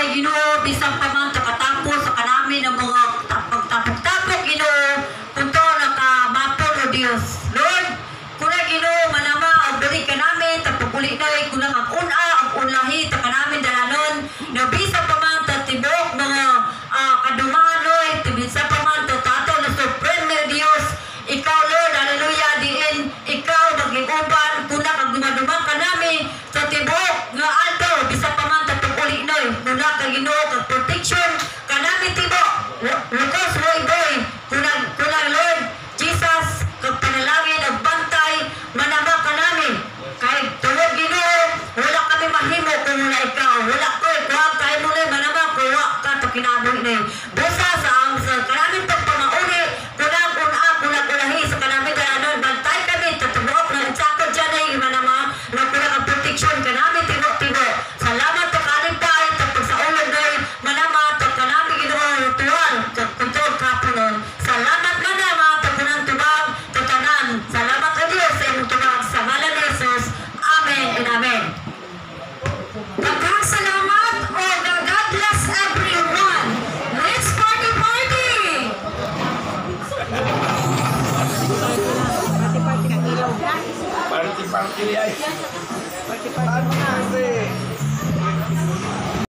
kay Ginoo bisang pa man katapos sa kanami ng mga pagtapok-tapok Ginoo kunto nakamapon o Dios. Lord, kuna Ginoo manama og diri ka namin tapuguli na kuna ang una ang unlahi ta kanamin dalanon na bisang pa man tatibok mga kadumahan Lord, bisang pa man tato na supreme Dios. Ikaw Lord, hallelujah, diin ikaw mag-iuban kuna kag dumaduma ka namin sa tibok nga alto bisang pa man tatuguli na kuna kag Ginoo kag protection kanami tibok. Lucas Roy Boy, kuna Lord Jesus kag panalangin ug bantay manama ka namin kay tulog Ginoo wala kami mahimo kung wala ikaw. Wala ko kuha kay mo na manama kuha ka to kinabuhi ni busa sa kanami pagpamauni kuna ulahi sa kanami dalanon bantay kami tatubok na sakot dyan ay manama na kuna kag protection kanami tibok. Salamat to kalintay tapos sa ulog na manama to kanami Ginoo tuwan kontrol kapunon. Salamat manama to kunang tubag to tanan. Salamat ka Dios sa imong tubag sa ngalan ni Jesus. Amen and amen. Pagkasalamat o God bless everyone. Let's party! Party ay. Party